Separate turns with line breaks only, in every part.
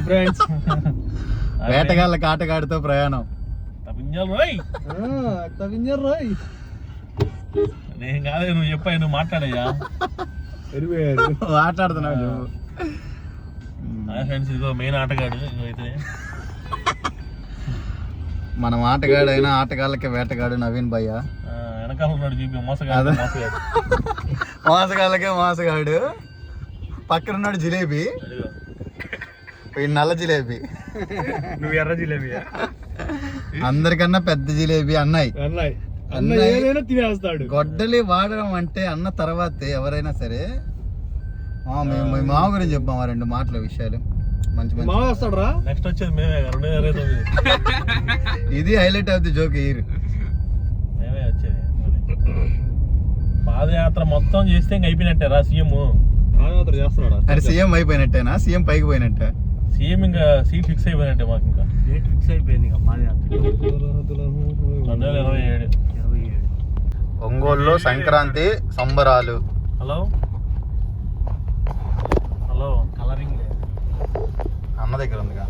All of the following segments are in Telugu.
ఫ్రెండ్స్.
వేటగాళ్ళకి ఆటగాడితో ప్రయాణం.
నేను కాదు, నువ్వు చెప్పా, నువ్వు మాట్లాడయ్యా.
మాట్లాడుతున్నావు నువ్వు.
ఫ్రెండ్స్, ఇదిగో మెయిన్ ఆటగాడు అయితే.
మనం ఆటగాడు అయినా ఆటగాళ్ళకి వేటగాడు నవీన్ భయ్య.
వెనకాల ఉన్నాడు చూపి, మోసగాడు.
మోసగాళ్ళకే మోసగాడు. పక్కన ఉన్నాడు జిలేబీ, నల్ల జిలేబీ.
నువ్వు ఎర్ర జిలేబీ.
అందరికన్నా పెద్ద జిలేబీ అన్నయ్య.
ఏదైనా తినేస్తాడు.
గొడ్డలి వాడడం అంటే అన్న తర్వాతే ఎవరైనా సరే. మీ మామ గురించి చెప్పామా 2 మాటల విషయాలు. మంచి మంచి
మామ వస్తాడు రా.
నెక్స్ట్ వచ్చేది మేమే 2029.
ఇది హైలైట్ ఆఫ్ ది జోక్.
మేమే వచ్చేది. పాదయాత్ర మొత్తం చేస్తే ఇంక అయిపోయినట్టే రా సీఎం.
పాదయాత్ర చేస్తున్నాడా?
అది సీఎం అయిపోయినట్టేనా? సీఎం పైకి పోయినట్టే.
సీఎం ఇంకా సీట్ ఫిక్స్ అయిపోయినట్టే మాకు. ఇంకా
డేట్ ఫిక్స్ అయిపోయింది. ఇంకా పాదయాత్ర
2027.
ఒంగోలులో సంక్రాంతి సంబరాలు.
Hello hello. కలరింగ్ లేదు
అన్న దగ్గర ఉందిగా.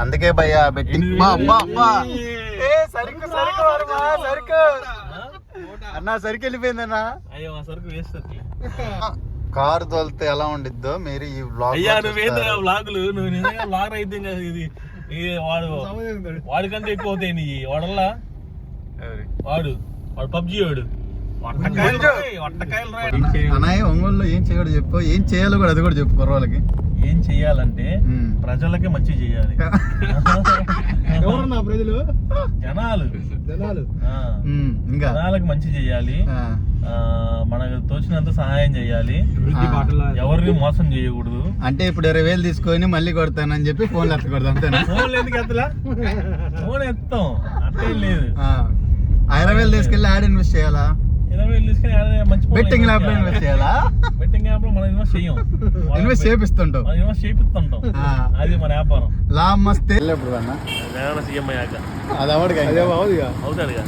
అందుకే భయ్యా బెట్టింగ్. అన్నా సరికి వెళ్ళిపోయిందన్నా.
అయ్యో, ఆ సరుకు వేస్ట్.
కారు తోలితే ఎలా ఉండిద్దో మీరు ఈ వ్లాగ్.
అయ్యా, నువ్వేంద్రా వ్లాగులు? నువ్వు నిజంగా వ్లాగ్ అయితే ఇది వాడికంటే ఎక్కువ అవుతాయి నీ. వాడల్లా వాడు పబ్జి వాడు.
అన్నయ్య ఒంగోలులో ఏం చేయడు చెప్పు. ఏం చేయాలో కూడా అది కూడా చెప్పు కుర్రోళ్ళకి.
ఏం చెయ్యాలంటే ప్రజలకి మంచి చెయ్యాలి.
ఎవరన్నా ప్రజలు?
జనాలు
ఇంకా
జనాలకు మంచి చెయ్యాలి. మనకు తోచినంత సహాయం చెయ్యాలి. ఎవరిని మోసం చేయకూడదు.
అంటే ఇప్పుడు 20,000 తీసుకొని మళ్ళీ కొడతానని చెప్పి ఫోన్లు ఎత్తకూడదు అంతేనా?
ఫోన్లు ఎందుకు ఎత్తలా? ఫోన్ ఎత్తాం, అట్టే లేదు.
20,000 తీసుకెళ్ళి యాడ్ ఇన్వెస్ట్ చేయాలా?
20,000 తీసుకుని మంచి
బెట్టింగ్ యాప్ లో ఇన్వెస్ట్ చేయాలా?
బెట్టింగ్ యాప్ లో మనం ఇన్వెస్ట్ చేయం,
ఇన్వెస్ట్ చేపిస్తుంటాం.
ఇన్వెస్ట్ చేపిస్తుంటాం. అది మన వ్యాపారం.
లాభం వస్తే
సీఎం అయ్యాక
అది అవడుగా
అవుతాడుగా.